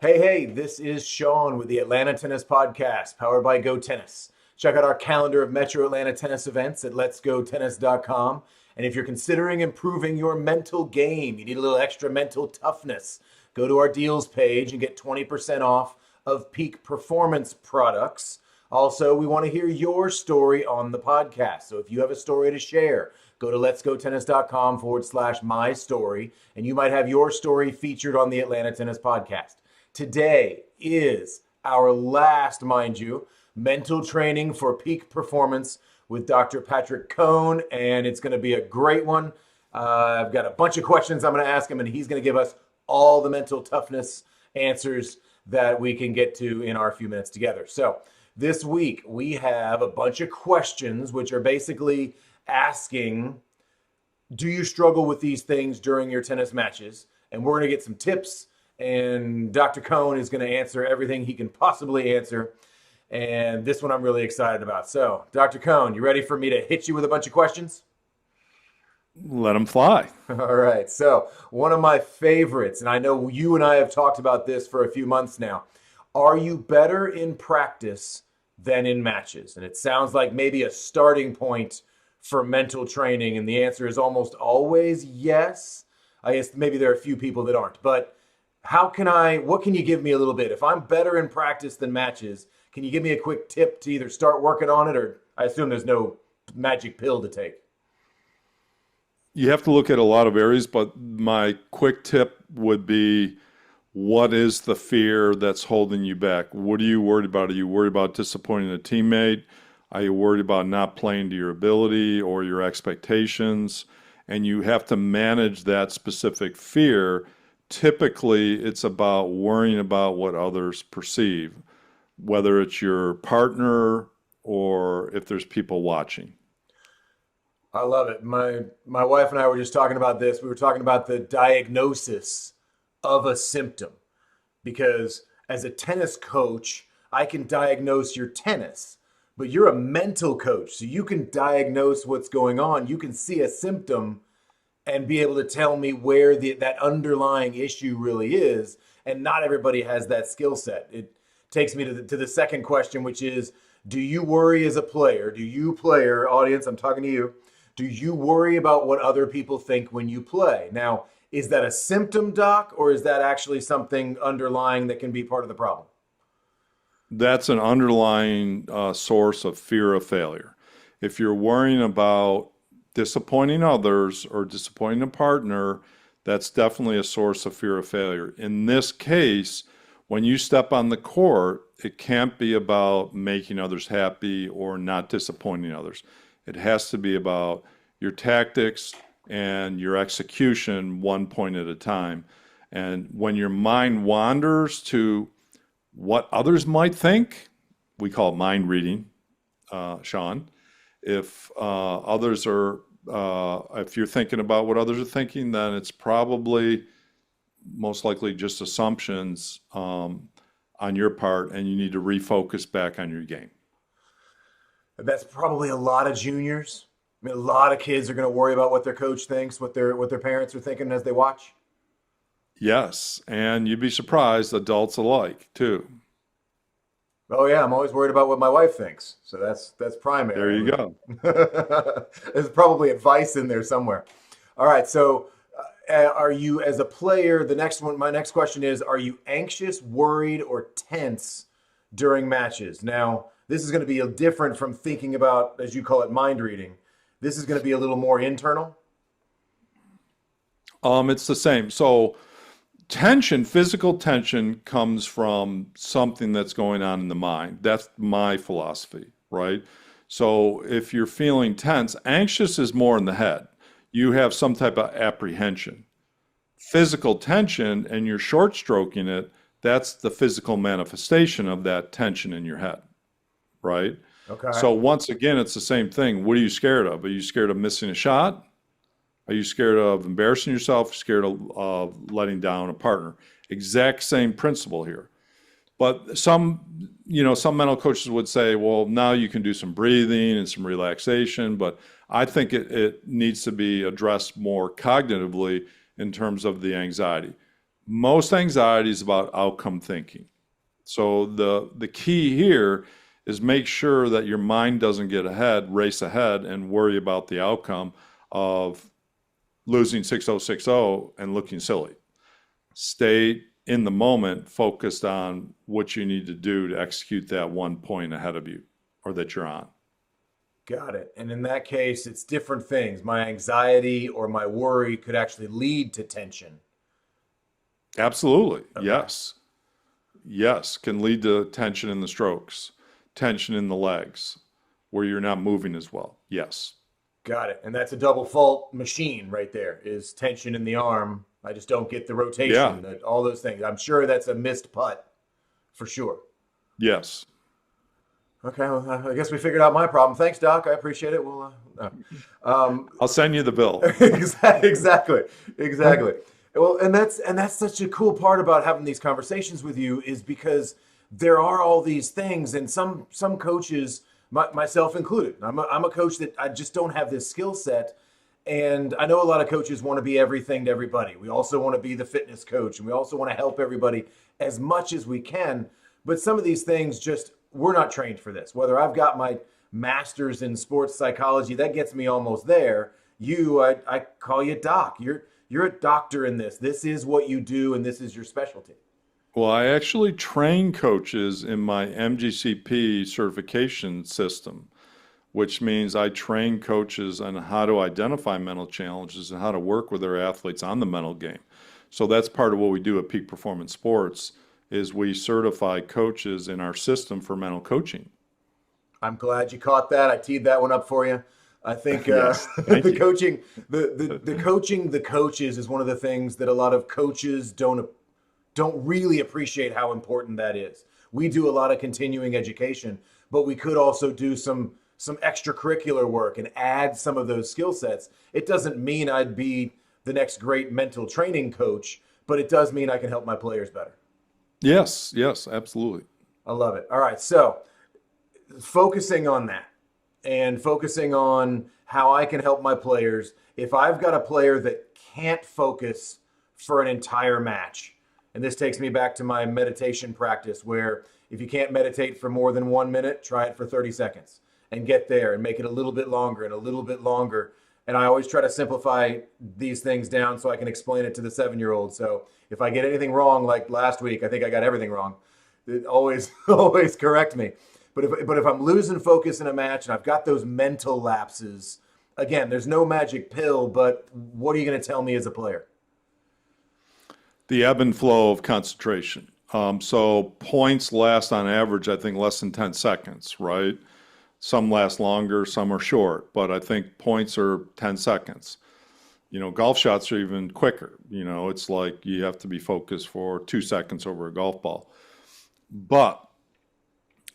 Hey, this is Shaun with the Atlanta Tennis Podcast, powered by Go Tennis. Check out our calendar of Metro Atlanta tennis events at letsgotennis.com. And if you're considering improving your mental game, you need a little extra mental toughness, go to our deals page and get 20% off of peak performance products. Also, we want to hear your story on the podcast. So if you have a story to share, go to letsgotennis.com/my story, and you might have your story featured on the Atlanta Tennis Podcast. Today is our last, mind you, mental training for peak performance with Dr. Patrick Cohn, and it's going to be a great one. I've got a bunch of questions I'm going to ask him, and he's going to give us all the mental toughness answers that we can get to in our few minutes together. So this week we have a bunch of questions which are basically asking, do you struggle with these things during your tennis matches? And we're going to get some tips, and Dr. Cohn is going to answer everything he can possibly answer. And this one I'm really excited about. So, Dr. Cohn, you ready for me to hit you with a bunch of questions? Let them fly. All right. So, one of my favorites, and I know you and I have talked about this for a few months now. Are you better in practice than in matches? And it sounds like maybe a starting point for mental training. And the answer is almost always yes. I guess maybe there are a few people that aren't. But what can you give me a little bit? If I'm better in practice than matches, can you give me a quick tip to either start working on it, or I assume there's no magic pill to take? You have to look at a lot of areas, but my quick tip would be, what is the fear that's holding you back? What are you worried about? Are you worried about disappointing a teammate? Are you worried about not playing to your ability or your expectations? And you have to manage that specific fear. Typically, it's about worrying about what others perceive, whether it's your partner or if there's people watching. I love it. My wife and I were just talking about this. We were talking about the diagnosis of a symptom, because as a tennis coach, I can diagnose your tennis, but you're a mental coach, so you can diagnose what's going on. You can see a symptom and be able to tell me where that underlying issue really is. And not everybody has that skill set. It takes me to the second question, which is, do you worry as a player? Do you, player, audience, I'm talking to you, do you worry about what other people think when you play? Now, is that a symptom, doc, or is that actually something underlying that can be part of the problem? That's an underlying source of fear of failure. If you're worrying about disappointing others or disappointing a partner, that's definitely a source of fear of failure. In this case, when you step on the court, it can't be about making others happy or not disappointing others. It has to be about your tactics and your execution one point at a time. And when your mind wanders to what others might think, we call it mind reading, Shaun. If if you're thinking about what others are thinking, then it's probably most likely just assumptions on your part, and you need to refocus back on your game. That's probably a lot of juniors. I mean, a lot of kids are going to worry about what their coach thinks, what their parents are thinking as they watch. Yes, and you'd be surprised, adults alike, too. Oh yeah, I'm always worried about what my wife thinks. So that's There primary. you go. There's probably advice in there somewhere. All right, so are you, as a player, my next question is, are you anxious, worried, or tense during matches? Now, this is going to be different from thinking about, as you call it, mind reading. This is going to be a little more internal. It's the same. So tension, physical tension comes from something that's going on in the mind. That's my philosophy, right? So if you're feeling tense, anxious is more in the head. You have some type of apprehension. Physical tension, and you're short stroking it, that's the physical manifestation of that tension in your head, right? Okay. So once again, it's the same thing. What are you scared of? Are you scared of missing a shot? Are you scared of embarrassing yourself? Scared of letting down a partner? Exact same principle here. But some mental coaches would say, well, now you can do some breathing and some relaxation. But I think it needs to be addressed more cognitively in terms of the anxiety. Most anxiety is about outcome thinking. So the key here is make sure that your mind doesn't get ahead, race ahead, and worry about the outcome of losing 6-0, 6-0 and looking silly. Stay in the moment, focused on what you need to do to execute that 1 point ahead of you or that you're on. Got it. And in that case, it's different things. My anxiety or my worry could actually lead to tension. Absolutely. Okay. Yes. Yes. Can lead to tension in the strokes, tension in the legs, where you're not moving as well. Yes. Got it. And that's a double fault machine right there, is tension in the arm. I just don't get the rotation, Yeah. all those things. I'm sure that's a missed putt for sure. Yes. Okay, well, I guess we figured out my problem. Thanks, Doc. I appreciate it. We'll, I'll send you the bill. exactly, exactly. Well, and that's such a cool part about having these conversations with you, is because there are all these things, and some coaches, myself included, I'm a coach that I just don't have this skill set. And I know a lot of coaches want to be everything to everybody. We also want to be the fitness coach, and we also want to help everybody as much as we can. But some of these things just, we're not trained for this. Whether I've got my master's in sports psychology, that gets me almost there. I call you doc. You're a doctor in this. This is what you do, and this is your specialty. Well, I actually train coaches in my MGCP certification system, which means I train coaches on how to identify mental challenges and how to work with their athletes on the mental game. So that's part of what we do at Peak Performance Sports, is we certify coaches in our system for mental coaching. I'm glad you caught that. I teed that one up for you. I think Yes, thank the you. coaching, the coaching the coaches is one of the things that a lot of coaches don't really appreciate how important that is. We do a lot of continuing education, but we could also do some extracurricular work and add some of those skill sets. It doesn't mean I'd be the next great mental training coach, but it does mean I can help my players better. Yes, yes, absolutely. I love it. All right, so focusing on that and focusing on how I can help my players. If I've got a player that can't focus for an entire match, and this takes me back to my meditation practice, where if you can't meditate for more than 1 minute, try it for 30 seconds and get there and make it a little bit longer and a little bit longer. And I always try to simplify these things down so I can explain it to the 7-year-old. So if I get anything wrong, like last week, I think I got everything wrong. It always correct me. But if I'm losing focus in a match and I've got those mental lapses, again, there's no magic pill, but what are you going to tell me as a player? The ebb and flow of concentration. So points last on average, I think, less than 10 seconds, right? Some last longer, some are short, but I think points are 10 seconds. Golf shots are even quicker. It's like you have to be focused for 2 seconds over a golf ball. But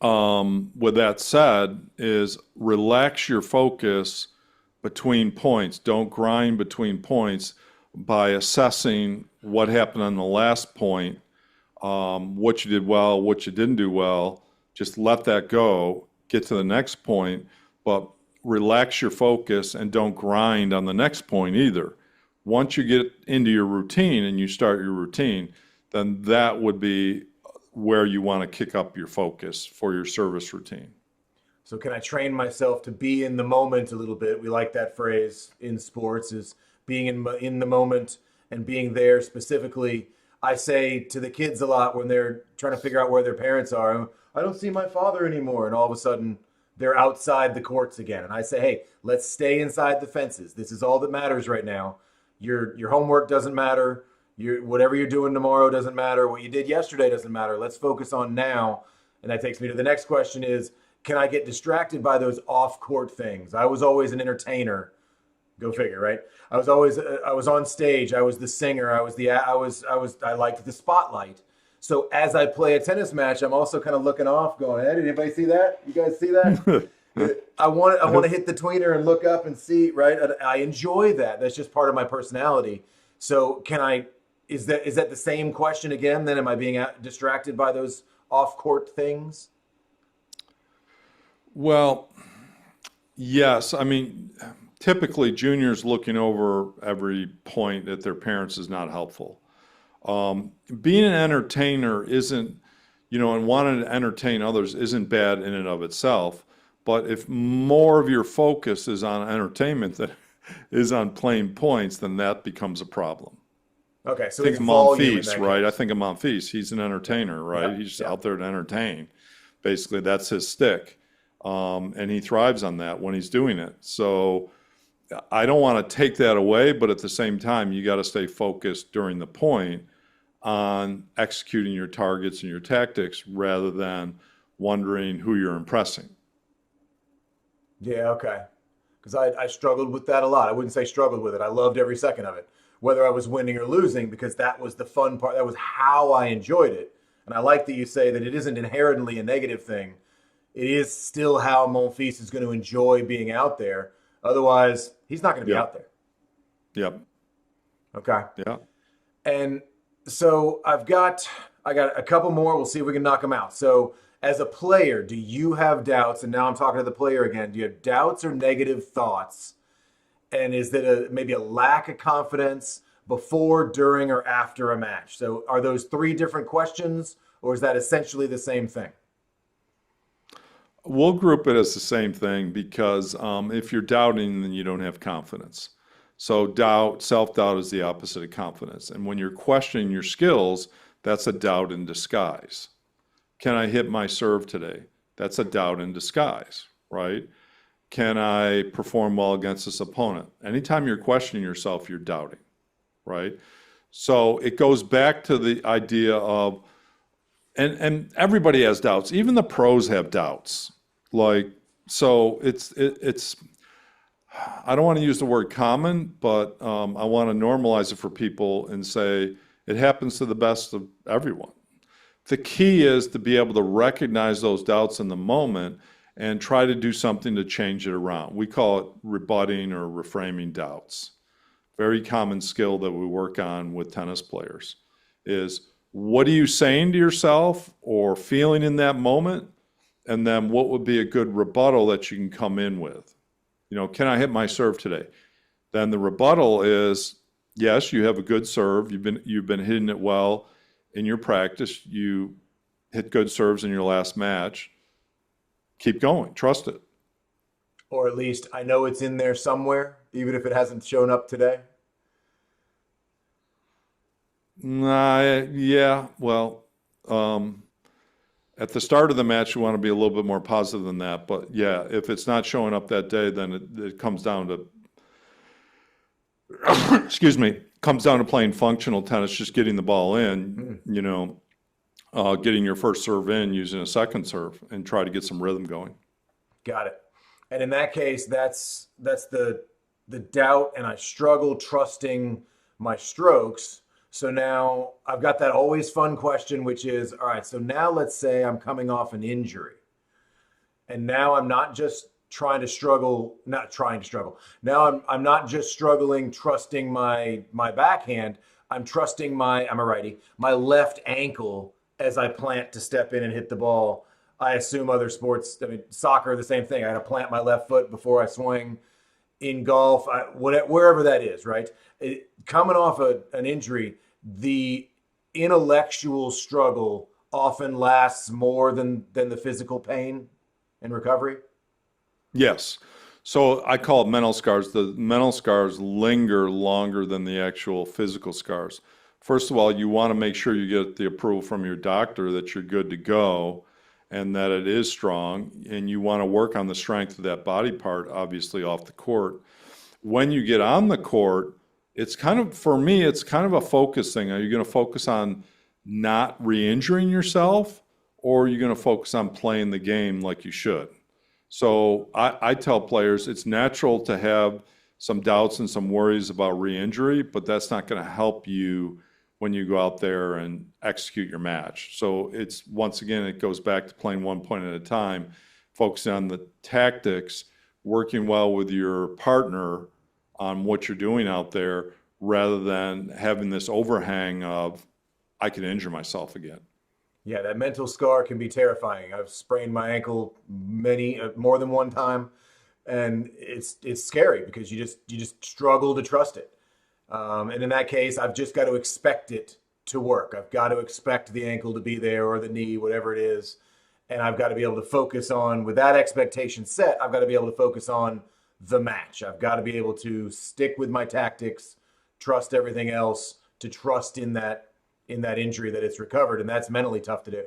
with that said, is relax your focus between points. Don't grind between points by assessing what happened on the last point, what you did well, what you didn't do well. Just let that go, get to the next point, but relax your focus and don't grind on the next point either. Once you get into your routine and you start your routine, then that would be where you want to kick up your focus for your service routine. So can I train myself to be in the moment a little bit? We like that phrase in sports, is being in the moment and being there specifically. I say to the kids a lot when they're trying to figure out where their parents are, I don't see my father anymore. And all of a sudden they're outside the courts again. And I say, hey, let's stay inside the fences. This is all that matters right now. Your homework doesn't matter. Whatever you're doing tomorrow doesn't matter. What you did yesterday doesn't matter. Let's focus on now. And that takes me to the next question is, can I get distracted by those off-court things? I was always an entertainer. Go figure, right? I was on stage. I was the singer. I liked the spotlight. So as I play a tennis match, I'm also kind of looking off going, hey, did anybody see that? You guys see that? I want to hit the tweener and look up and see, right? I enjoy that. That's just part of my personality. So is that the same question again? Then am I being distracted by those off-court things? Well, yes. I mean, typically juniors looking over every point at their parents is not helpful. Being an entertainer isn't, and wanting to entertain others isn't bad in and of itself. But if more of your focus is on entertainment than is on playing points, then that becomes a problem. Okay, so Think it's of volume in Monfils, that right? I case. think of Monfils. He's an entertainer, right? Yep, He's just yep. out there to entertain. Basically, that's his stick. And he thrives on that when he's doing it. So I don't want to take that away, but at the same time, you got to stay focused during the point on executing your targets and your tactics rather than wondering who you're impressing. Yeah, okay. Because I struggled with that a lot. I wouldn't say struggled with it. I loved every second of it, whether I was winning or losing, because that was the fun part. That was how I enjoyed it. And I like that you say that it isn't inherently a negative thing. It is still how Monfils is going to enjoy being out there. Otherwise, he's not going to be Yep. out there. Yep. Okay. Yeah. And so I got a couple more. We'll see if we can knock them out. So as a player, do you have doubts? And now I'm talking to the player again. Do you have doubts or negative thoughts? And is that maybe a lack of confidence before, during, or after a match? So are those three different questions, or is that essentially the same thing? We'll group it as the same thing because if you're doubting, then you don't have confidence. So self-doubt is the opposite of confidence. And when you're questioning your skills, that's a doubt in disguise. Can I hit my serve today? That's a doubt in disguise, right? Can I perform well against this opponent? Anytime you're questioning yourself, you're doubting, right? So it goes back to the idea of, and everybody has doubts. Even the pros have doubts. Like, so it's I don't want to use the word common, but I want to normalize it for people and say it happens to the best of everyone. The key is to be able to recognize those doubts in the moment and try to do something to change it around. We call it rebutting or reframing doubts. Very common skill that we work on with tennis players is what are you saying to yourself or feeling in that moment? And then what would be a good rebuttal that you can come in with? Can I hit my serve today? Then the rebuttal is, yes, you have a good serve. You've been hitting it well in your practice. You hit good serves in your last match. Keep going. Trust it. Or at least I know it's in there somewhere, even if it hasn't shown up today. Nah, yeah. Well, um, at the start of the match, you want to be a little bit more positive than that. But yeah, if it's not showing up that day, then it comes down to, excuse me, comes down to playing functional tennis, just getting the ball in, Mm, getting your first serve in using a second serve and try to get some rhythm going. got it. And in that case, that's the doubt, and I struggle trusting my strokes. So now I've got that always fun question, which is, all right, so now let's say I'm coming off an injury. And now I'm not just trying to struggle, not trying to struggle. Now I'm not just struggling trusting my backhand. I'm trusting I'm a righty, my left ankle as I plant to step in and hit the ball. I assume other sports, I mean, soccer, the same thing. I got to plant my left foot before I swing. In golf, wherever that is, right? Coming off an injury, the intellectual struggle often lasts more than the physical pain and recovery. Yes. So I call it mental scars. The mental scars linger longer than the actual physical scars. First of all, you want to make sure you get the approval from your doctor that you're good to go and that it is strong. And you want to work on the strength of that body part, obviously, off the court. When you get on the court, it's kind of, for me, it's kind of a focus thing. Are you going to focus on not re-injuring yourself, or are you going to focus on playing the game like you should? So I tell players it's natural to have some doubts and some worries about re-injury, but that's not going to help you when you go out there and execute your match. So it's, once again, it goes back to playing one point at a time, focusing on the tactics, working well with your partner on what you're doing out there, rather than having this overhang of, I could injure myself again. Yeah, that mental scar can be terrifying. I've sprained my ankle more than one time, and it's scary because you just struggle to trust it. And in that case, I've just got to expect it to work. I've got to expect the ankle to be there or the knee, whatever it is. And I've got to be able to focus on, with that expectation set, I've got to be able to focus on the match. I've got to be able to stick with my tactics, trust everything else, to trust in that injury that it's recovered. And that's mentally tough to do.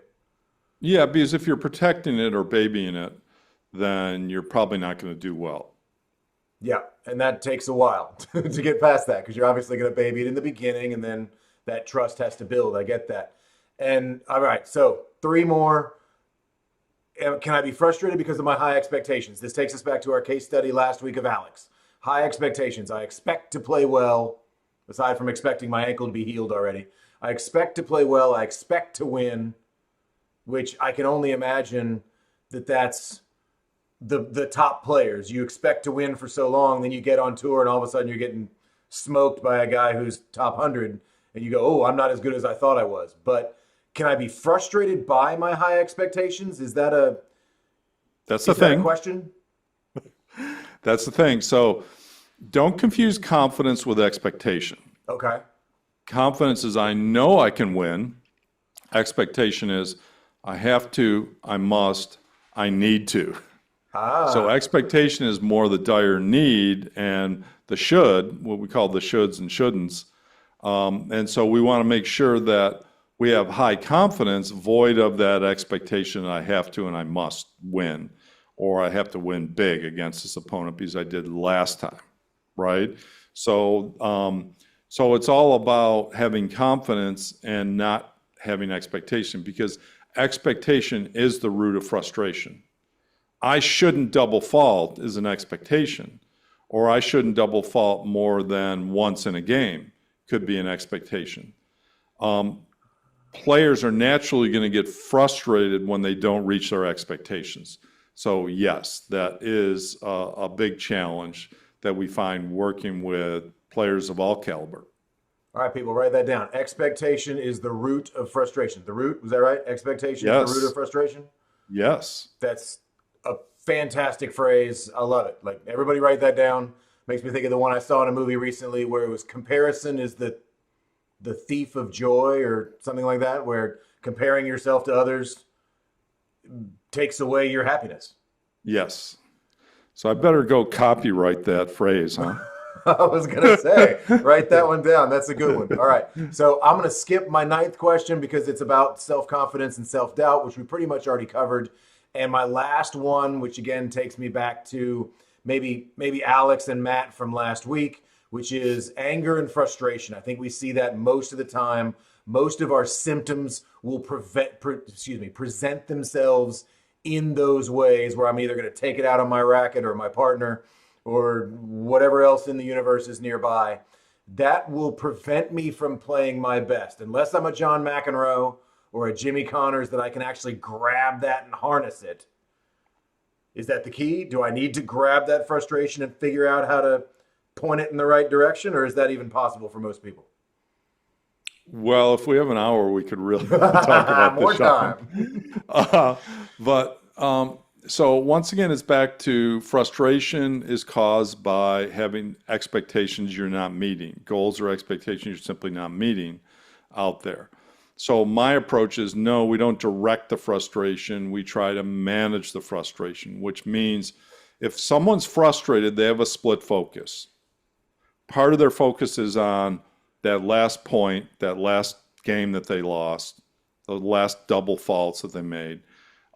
Yeah, because if you're protecting it or babying it, then you're probably not going to do well. Yeah, and that takes a while to get past that, because you're obviously going to baby it in the beginning, and then that trust has to build. I get that. And all right, so 3 more. Can I be frustrated because of my high expectations? This takes us back to our case study last week of Alex. High expectations. I expect to play well, aside from expecting my ankle to be healed already. I expect to play well. I expect to win, which I can only imagine that's the top players. You expect to win for so long, then you get on tour and all of a sudden you're getting smoked by a guy who's top 100, and you go, oh, I'm not as good as I thought I was. But can I be frustrated by my high expectations? Is that a question? That's the thing. So don't confuse confidence with expectation. Okay. Confidence is I know I can win. Expectation is I have to, I must, I need to. So expectation is more the dire need, and the should, what we call the shoulds and shouldn'ts. And so we want to make sure that we have high confidence, void of that expectation I have to and I must win, or I have to win big against this opponent because I did last time, right? So, so it's all about having confidence and not having expectation, because expectation is the root of frustration. I shouldn't double fault is an expectation, or I shouldn't double fault more than once in a game could be an expectation. Players are naturally going to get frustrated when they don't reach their expectations. So yes, that is a big challenge that we find working with players of all caliber. All right, people, write that down. Expectation is the root of frustration. The root, was that right? Expectation is the root of frustration? Yes. That's a fantastic phrase. I love it. Like, everybody write that down. Makes me think of the one I saw in a movie recently where it was comparison is the thief of joy, or something like that, where comparing yourself to others takes away your happiness. Yes. So I better go copyright that phrase, huh? I was going to say, write that one down. That's a good one. All right. So I'm going to skip my 9th question because it's about self-confidence and self-doubt, which we pretty much already covered. And my last one, which again takes me back to maybe Alex and Matt from last week, which is anger and frustration. I think we see that most of the time. Most of our symptoms will present themselves in those ways where I'm either going to take it out on my racket or my partner or whatever else in the universe is nearby. That will prevent me from playing my best. Unless I'm a John McEnroe or a Jimmy Connors, that I can actually grab that and harness it. Is that the key? Do I need to grab that frustration and figure out how to point it in the right direction, or is that even possible for most people? Well, if we have an hour, we could really talk about more this. time. So once again, it's back to frustration is caused by having expectations you're not meeting, goals or expectations you're simply not meeting out there. So my approach is no, we don't direct the frustration. We try to manage the frustration, which means if someone's frustrated, they have a split focus. Part of their focus is on that last point, that last game that they lost, the last double faults that they made.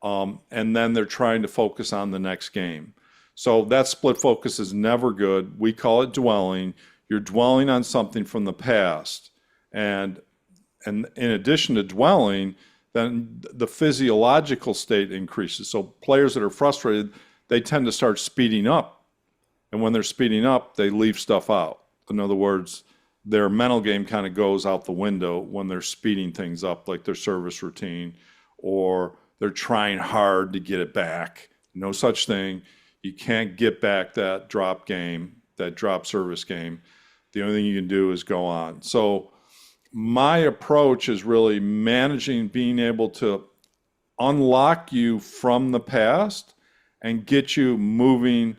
And then they're trying to focus on the next game. So that split focus is never good. We call it dwelling. You're dwelling on something from the past. And in addition to dwelling, then the physiological state increases. So players that are frustrated, they tend to start speeding up. And when they're speeding up, they leave stuff out. In other words, their mental game kind of goes out the window when they're speeding things up, like their service routine, or they're trying hard to get it back. No such thing. You can't get back that drop game, that drop service game. The only thing you can do is go on. So my approach is really managing, being able to unlock you from the past and get you moving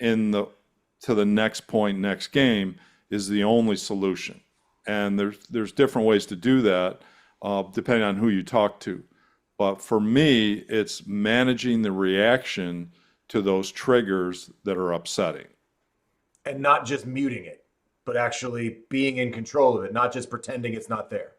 to the next point, next game is the only solution. And there's different ways to do that, depending on who you talk to. But for me, it's managing the reaction to those triggers that are upsetting. And not just muting it, but actually being in control of it, not just pretending it's not there.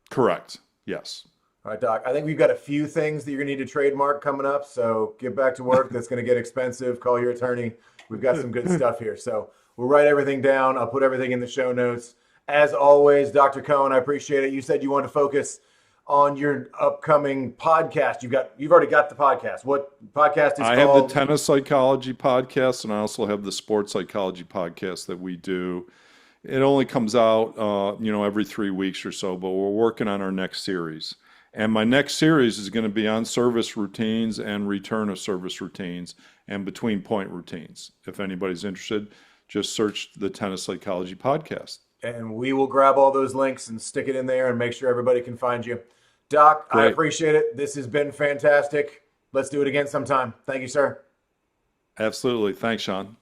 Correct. Yes. All right, Doc. I think we've got a few things that you're going to need to trademark coming up. So get back to work. That's going to get expensive. Call your attorney. We've got some good stuff here. So we'll write everything down. I'll put everything in the show notes. As always, Dr. Cohn, I appreciate it. You said you want to focus on your upcoming podcast. You've already got the podcast. What podcast is I called? have the tennis psychology podcast, and I also have the sports psychology podcast that we do. It only comes out, every 3 weeks or so, but we're working on our next series. And my next series is going to be on service routines and return of service routines and between point routines. If anybody's interested, just search the Tennis Psychology Podcast. And we will grab all those links and stick it in there and make sure everybody can find you. Doc, Great. I appreciate it. This has been fantastic. Let's do it again sometime. Thank you, sir. Absolutely. Thanks, Shaun.